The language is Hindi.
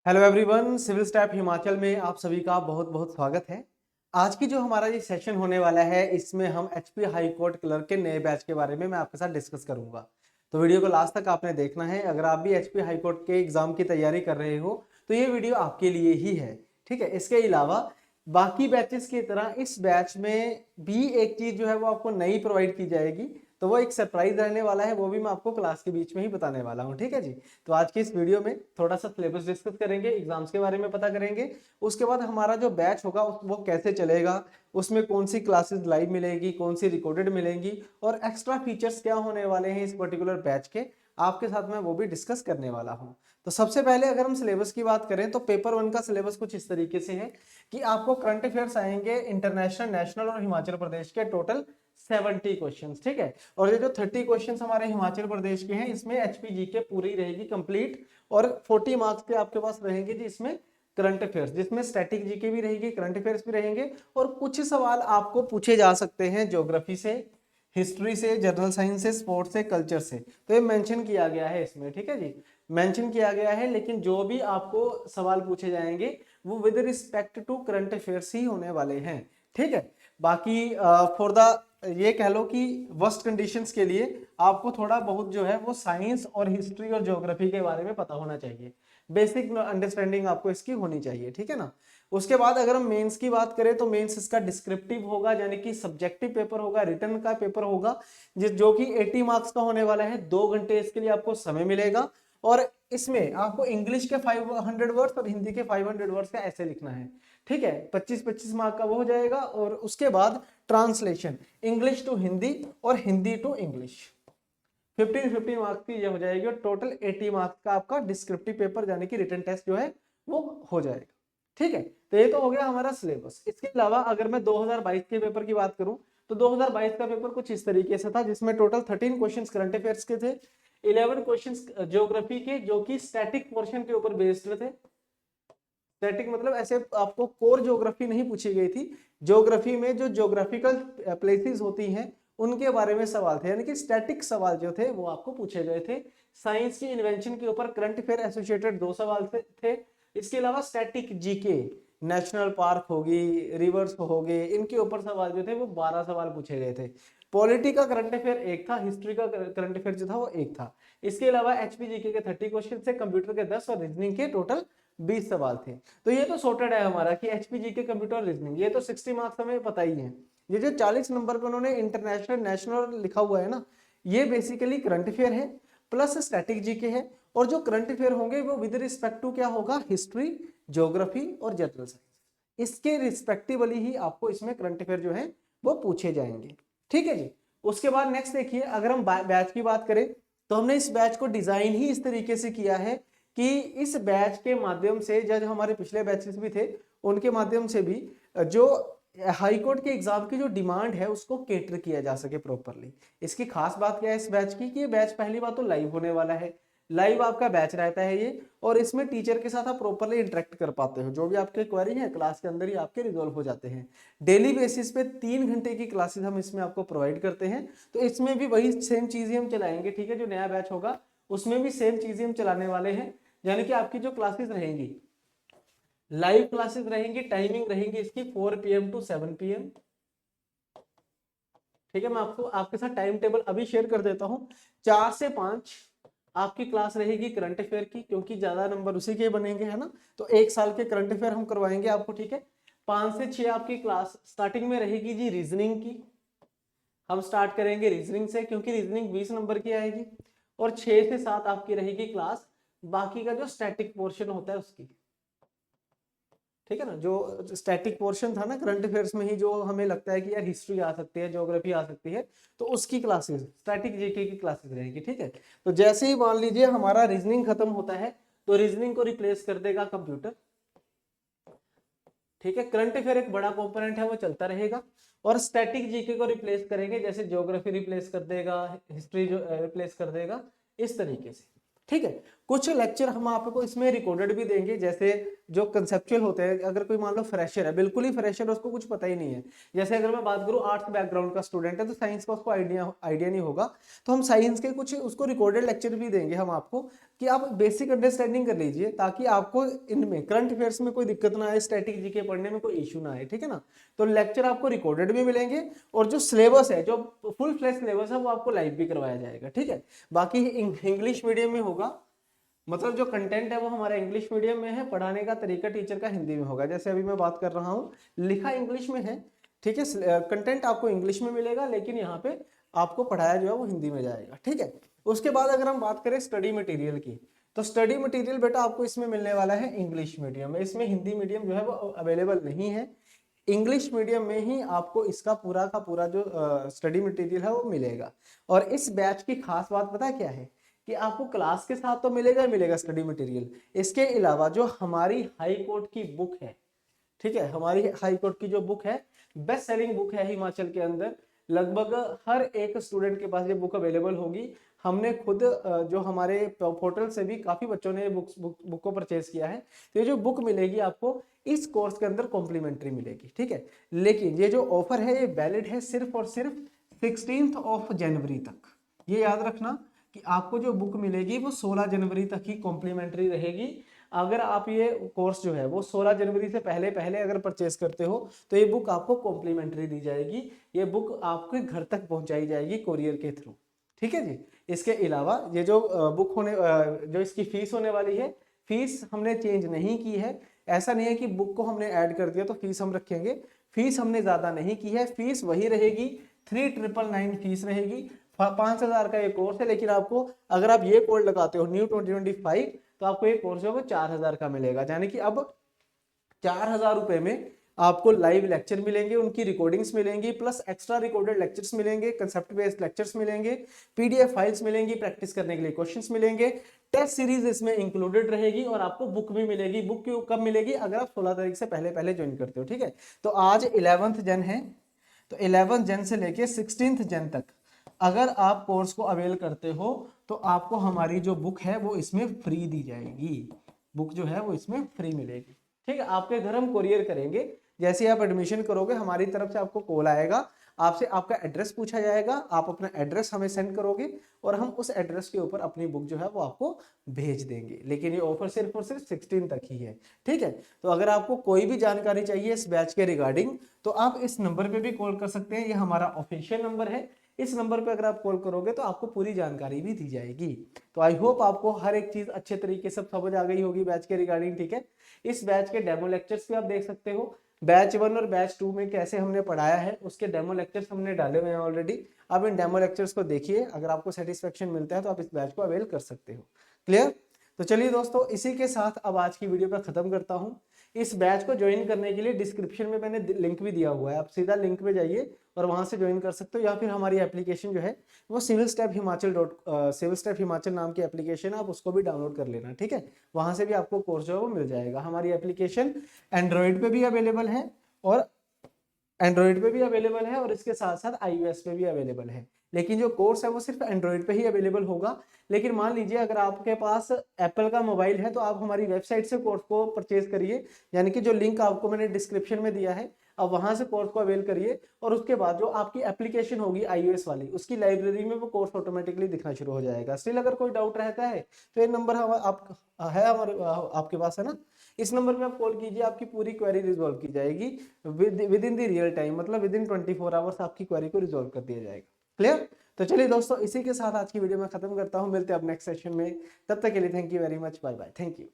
Hello everyone, civil staff Himachal में आप सभी का बहुत बहुत स्वागत है। आज की जो हमारा ये सेशन होने वाला है, इसमें हम एचपी हाई कोर्ट क्लर्क के नए बैच के बारे में मैं आपके साथ डिस्कस करूंगा। तो वीडियो को लास्ट तक आपने देखना है। अगर आप भी एचपी हाई कोर्ट के एग्जाम की तैयारी कर रहे हो तो ये वीडियो आपके लिए ही है। ठीक है, इसके अलावा बाकी बैचेस की तरह इस बैच में भी एक चीज जो है वो आपको नई प्रोवाइड की जाएगी। तो वो एक सरप्राइज रहने वाला है, वो भी मैं आपको क्लास के बीच में ही बताने वाला हूँ। ठीक है जी। तो आज की इस वीडियो में थोड़ा सा सिलेबस डिस्कस करेंगे, एग्जाम्स के बारे में पता करेंगे। उसके बाद हमारा जो बैच होगा वो कैसे चलेगा, उसमें कौन सी क्लासेस लाइव मिलेगी, कौन सी रिकॉर्डेड मिलेंगी, और एक्स्ट्रा फीचर्स क्या होने वाले हैं इस पर्टिकुलर बैच के, आपके साथ में वो भी डिस्कस करने वाला हूँ। तो सबसे पहले अगर हम सिलेबस की बात करें तो पेपर 1 का सिलेबस कुछ इस तरीके से है कि आपको करंट अफेयर्स आएंगे इंटरनेशनल, नेशनल और हिमाचल प्रदेश के टोटल 70 क्वेश्चंस। ठीक है, और ये जो 30 क्वेश्चंस हमारे हिमाचल प्रदेश के हैं, इसमें एचपीजी के पूरी रहेगी कंप्लीट, और 40 मार्क्स के आपके पास रहेंगे जी इसमें करंट अफेयर्स, जिसमें स्टैटिक जीके भी रहेगी, करंट अफेयर्स भी रहेंगे, और कुछ सवाल आपको पूछे जा सकते हैं ज्योग्राफी से, हिस्ट्री से, जनरल साइंस से, स्पोर्ट्स से, कल्चर से। तो ये मेंशन किया गया है इसमें। ठीक है जी, मेंशन किया गया है, लेकिन जो भी आपको सवाल पूछे जाएंगे वो with respect to current affairs ही होने वाले हैं। ठीक है, बाकी फॉर द ये कह लो कि वर्स्ट कंडीशंस के लिए आपको थोड़ा बहुत जो है वो साइंस और हिस्ट्री और ज्योग्राफी के बारे में पता होना चाहिए, बेसिक अंडरस्टैंडिंग आपको इसकी होनी चाहिए। ठीक है ना। उसके बाद अगर हम मेंस की बात करें तो मेंस इसका डिस्क्रिप्टिव होगा, यानी कि सब्जेक्टिव पेपर होगा, रिटर्न का पेपर होगा, जो कि 80 मार्क्स का होने वाला है। 2 घंटे इसके लिए आपको समय मिलेगा, और इसमें आपको इंग्लिश के 500 वर्ड्स और हिंदी के 500 वर्ड्स का ऐसे लिखना है। ठीक है, 25-25 मार्क का वो हो जाएगा, और उसके बाद ट्रांसलेशन इंग्लिश टू हिंदी और हिंदी टू इंग्लिश 15-15 मार्क्स की ये हो जाएगी, और टोटल 80 मार्क्स का आपका डिस्क्रिप्टिव पेपर यानी कि रिटन टेस्ट जो है वो हो जाएगा। ठीक है, तो ये तो हो गया हमारा सिलेबस। इसके अलावा अगर मैं 2022 के पेपर की बात करूं तो 2022 का पेपर कुछ इस तरीके से था, जिसमें टोटल 13 क्वेश्चंस करंट अफेयर्स के थे, 11 क्वेश्चंस ज्योग्राफी के, जो कि स्टैटिक पोर्शन के ऊपर बेस्ड थे। स्टैटिक मतलब ऐसे आपको कोर ज्योग्राफी नहीं पूछी गई थी, ज्योग्राफी में जो ज्योग्राफिकल प्लेसेस होती हैं उनके बारे में सवाल थे, यानी कि स्टैटिक सवाल जो थे वो आपको पूछे गए थे। साइंस की इन्वेंशन के ऊपर करंट अफेयर एसोसिएटेड 2 सवाल थे। इसके अलावा स्टैटिक जीके, नेशनल पार्क होगी, रिवर्स हो गए, इनके ऊपर सवाल जो थे वो 12 सवाल पूछे गए थे। पॉलिटी का करंट अफेयर एक था, हिस्ट्री का करंट अफेयर जो था वो एक था। इसके अलावा एचपीजीके के 30 क्वेश्चन थे, कंप्यूटर के 10 और रीजनिंग के टोटल 20 सवाल थे। तो ये तो सॉर्टेड है हमारा कि एचपीजीके, कंप्यूटर, रीजनिंग, ये तो 60 मार्क्स हमें पता ही है। ये जो 40 नंबर पे उन्होंने इंटरनेशनल, नेशनल लिखा हुआ है ना, ये बेसिकली करंट अफेयर है प्लस स्टैटिक जीके है, और जो करंट अफेयर होंगे वो विद रिस्पेक्ट टू क्या होगा, हिस्ट्री, ज्योग्राफी और जनरल साइंस, इसके रिस्पेक्टिवली ही आपको इसमें करंट अफेयर जो है वो पूछे जाएंगे। ठीक है जी। उसके बाद नेक्स्ट देखिए, अगर हम बैच की बात करें तो हमने इस बैच को डिजाइन ही इस तरीके से किया है कि इस बैच के माध्यम से, जो हमारे पिछले बैचेस भी थे उनके माध्यम से भी, जो हाई कोर्ट के एग्जाम की जो डिमांड है उसको केटर किया जा सके प्रॉपरली। इसकी खास बात क्या है इस बैच की, कि ये बैच पहली बात तो लाइव होने वाला है, लाइव आपका बैच रहता है ये, और इसमें टीचर के साथ आप प्रॉपरली इंटरेक्ट कर पाते हो, जो भी आपके क्वेरी है क्लास के अंदर ही आपके रिजॉल्व हो जाते हैं। डेली बेसिस पे 3 घंटे की क्लासेस हम इसमें आपको प्रोवाइड करते हैं। तो इसमें भी वही सेम चीजें हम चलाएंगे। ठीक है, जो नया बैच होगा उसमें भी सेम चीजें हम चलाने वाले हैं, यानी कि आपकी जो क्लासेस रहेंगी, लाइव क्लासेस रहेंगी, टाइमिंग रहेंगी इसकी 4 PM टू 7 PM। ठीक है, मैं आपको आपके साथ टाइम टेबल अभी शेयर कर देता हूँ। 4 से 5 आपकी क्लास रहेगी करंट अफेयर की, क्योंकि ज्यादा नंबर उसी के बनेंगे, है ना। तो 1 साल के करंट अफेयर हम करवाएंगे आपको। ठीक है, 5 से 6 आपकी क्लास स्टार्टिंग में रहेगी जी रीजनिंग की। हम स्टार्ट करेंगे रीजनिंग से, क्योंकि रीजनिंग 20 नंबर की आएगी, और 6 से 7 आपकी रहेगी क्लास बाकी का जो स्टैटिक पोर्शन होता है उसकी। ठीक है ना, जो स्टैटिक पोर्शन था ना करंट अफेयर्स में ही, जो हमें लगता है कि यार हिस्ट्री आ सकती है, ज्योग्राफी आ सकती है, तो उसकी क्लासेस, स्टैटिक जीके की क्लासेस रहेगी। ठीक है, तो जैसे ही मान लीजिए हमारा रीजनिंग खत्म होता है तो रीजनिंग को रिप्लेस कर देगा कंप्यूटर। ठीक है, करंट अफेयर एक बड़ा कंपोनेंट है वो चलता रहेगा, और स्टैटिक जीके को रिप्लेस करेंगे, जैसे ज्योग्राफी रिप्लेस कर देगा, हिस्ट्री जो रिप्लेस कर देगा, इस तरीके से। ठीक है, कुछ लेक्चर हम आपको इसमें रिकॉर्डेड भी देंगे, जैसे जो कंसेप्चुअल होते हैं। अगर कोई मान लो फ्रेशर है, बिल्कुल ही फ्रेशर है, उसको कुछ पता ही नहीं है, जैसे अगर मैं बात करूं आर्ट्स बैकग्राउंड का स्टूडेंट है तो साइंस का उसको आइडिया नहीं होगा, तो हम साइंस के कुछ उसको रिकॉर्डेड लेक्चर भी देंगे हम आपको, कि आप बेसिक अंडरस्टैंडिंग कर लीजिए, ताकि आपको इनमें करंट अफेयर्स में कोई दिक्कत ना आए, स्टैटिक जीके पढ़ने में कोई इशू ना आए, ठीक है ना। तो लेक्चर आपको रिकॉर्डेड भी मिलेंगे, और जो सिलेबस है, जो फुल फ्लैश सिलेबस है, वो आपको लाइव भी करवाया जाएगा, ठीक है। बाकी इंग्लिश मीडियम में होगा, मतलब जो कंटेंट है वो हमारा इंग्लिश मीडियम में है, पढ़ाने का तरीका टीचर का हिंदी में होगा। जैसे अभी मैं बात कर रहा हूँ, लिखा इंग्लिश में है, ठीक है, कंटेंट आपको इंग्लिश में मिलेगा, लेकिन यहाँ पे आपको पढ़ाया जो है वो हिंदी में जाएगा, ठीक है। उसके बाद अगर हम बात करें स्टडी मटेरियल की, तो स्टडी मटेरियल बेटा आपको इसमें मिलने वाला है इंग्लिश मीडियम में, इसमें हिंदी मीडियम जो है वो अवेलेबल नहीं है। इंग्लिश मीडियम में ही आपको इसका पूरा का पूरा जो स्टडी मटेरियल है वो मिलेगा। और इस बैच की खास बात पता है क्या है, कि आपको क्लास के साथ तो मिलेगा ही मिलेगा स्टडी मटेरियल, इसके अलावा जो हमारी हाई कोर्ट की बुक है, ठीक है, हमारी हाई कोर्ट की जो बुक है, बेस्ट सेलिंग बुक है हिमाचल के अंदर, लगभग हर एक स्टूडेंट के पास ये बुक अवेलेबल होगी। हमने खुद जो हमारे पोर्टल से भी काफी बच्चों ने बुक को परचेज किया है। तो ये जो बुक मिलेगी आपको इस कोर्स के अंदर कॉम्प्लीमेंट्री मिलेगी, ठीक है। लेकिन ये जो ऑफर है ये वैलिड है सिर्फ और सिर्फ 16 जनवरी तक। ये याद रखना कि आपको जो बुक मिलेगी वो 16 जनवरी तक ही कॉम्प्लीमेंट्री रहेगी। अगर आप ये कोर्स जो है वो 16 जनवरी से पहले पहले अगर परचेस करते हो तो ये बुक आपको कॉम्प्लीमेंट्री दी जाएगी, ये बुक आपके घर तक पहुंचाई जाएगी कोरियर के थ्रू, ठीक है जी। इसके अलावा ये जो बुक होने जो इसकी फीस होने वाली है, फीस हमने चेंज नहीं की है। ऐसा नहीं है कि बुक को हमने ऐड कर दिया तो फीस हम रखेंगे, फीस हमने ज्यादा नहीं की है, फीस वही रहेगी, 3999 फीस रहेगी। 5000 का ये कोर्स है, लेकिन आपको अगर आप ये कोड लगाते हो न्यू 2025 तो आपको ये कोर्स जो है 4000 का मिलेगा। यानी कि अब 4000 रुपए में आपको लाइव लेक्चर मिलेंगे, उनकी रिकॉर्डिंग्स मिलेंगी, प्लस एक्स्ट्रा रिकॉर्डेड लेक्चर्स मिलेंगे, कंसेप्ट बेस्ड लेक्चर्स मिलेंगे, पीडीएफ फाइल्स मिलेंगी, प्रैक्टिस करने के लिए क्वेश्चंस मिलेंगे, टेस्ट सीरीज इसमें इंक्लूडेड रहेगी, और आपको बुक भी मिलेगी। बुक कब मिलेगी, अगर आप 16 तारीख से पहले पहले ज्वाइन करते हो, ठीक है। तो आज 11th जन है, तो 11th जन से लेके 16th जन तक अगर आप कोर्स को अवेल करते हो तो आपको हमारी जो बुक है वो इसमें फ्री दी जाएगी, बुक जो है वो इसमें फ्री मिलेगी, ठीक है। आपके घर हम कोरियर करेंगे, जैसे आप एडमिशन करोगे हमारी तरफ से आपको कॉल आएगा, आपसे आपका एड्रेस पूछा जाएगा, आप अपना एड्रेस हमें सेंड करोगे और हम उस एड्रेस के ऊपर अपनी बुक जो है वो आपको भेज देंगे। लेकिन ये ऑफर सिर्फ और सिर्फ 16 तक ही है, ठीक है। तो अगर आपको कोई भी जानकारी चाहिए इस बैच के रिगार्डिंग तो आप इस नंबर पे भी कॉल कर सकते हैं, ये हमारा ऑफिशियल नंबर है। इस नंबर पे अगर आप कॉल करोगे तो आपको पूरी जानकारी भी दी जाएगी। तो आई होप आपको हर एक चीज अच्छे तरीके से समझ आ गई होगी बैच के रिगार्डिंग, ठीक है। इस बैच के डेमो लेक्चर्स भी आप देख सकते हो, बैच 1 और बैच 2 में कैसे हमने पढ़ाया है उसके डेमो लेक्चर्स हमने डाले हुए हैं ऑलरेडी। आप इन डेमो लेक्चर्स को देखिए, अगर आपको सेटिस्फेक्शन मिलता है तो आप इस बैच को अवेल कर सकते हो। क्लियर। तो चलिए दोस्तों, इसी के साथ अब आज की वीडियो मैं खत्म करता हूं। इस बैच को ज्वाइन करने के लिए डिस्क्रिप्शन में मैंने लिंक भी दिया हुआ है, आप सीधा लिंक पे जाइए और वहां से ज्वाइन कर सकते हो, या फिर हमारी एप्लीकेशन जो है वो सिविल स्टेप हिमाचल नाम की एप्लीकेशन, आप उसको भी डाउनलोड कर लेना, ठीक है। वहां से भी आपको कोर्स जो है वो मिल जाएगा। हमारी एप्लीकेशन एंड्रॉइड पे भी अवेलेबल है और और इसके साथ साथ iOS पे भी अवेलेबल है। लेकिन जो कोर्स है वो सिर्फ एंड्रॉइड पे ही अवेलेबल होगा। लेकिन मान लीजिए अगर आपके पास एप्पल का मोबाइल है तो आप हमारी वेबसाइट से कोर्स को परचेज करिए, यानी कि जो लिंक आपको मैंने डिस्क्रिप्शन में दिया है आप वहां से कोर्स को अवेल करिए, और उसके बाद जो आपकी एप्लीकेशन होगी iOS वाली उसकी लाइब्रेरी में वो कोर्स ऑटोमेटिकली दिखना शुरू हो जाएगा। स्टिल अगर कोई डाउट रहता है तो ये नंबर आपके पास है ना, इस नंबर पे आप कॉल कीजिए, आपकी पूरी क्वेरी रिजॉल्व की जाएगी with in the real time, मतलब विद इन 24 आवर्स आपकी क्वेरी को रिजॉल्व कर दिया जाएगा। क्लियर। तो चलिए दोस्तों, इसी के साथ आज की वीडियो में खत्म करता हूं, मिलते हैं अब नेक्स्ट सेशन में, तब तक के लिए thank you very much, bye bye, thank you.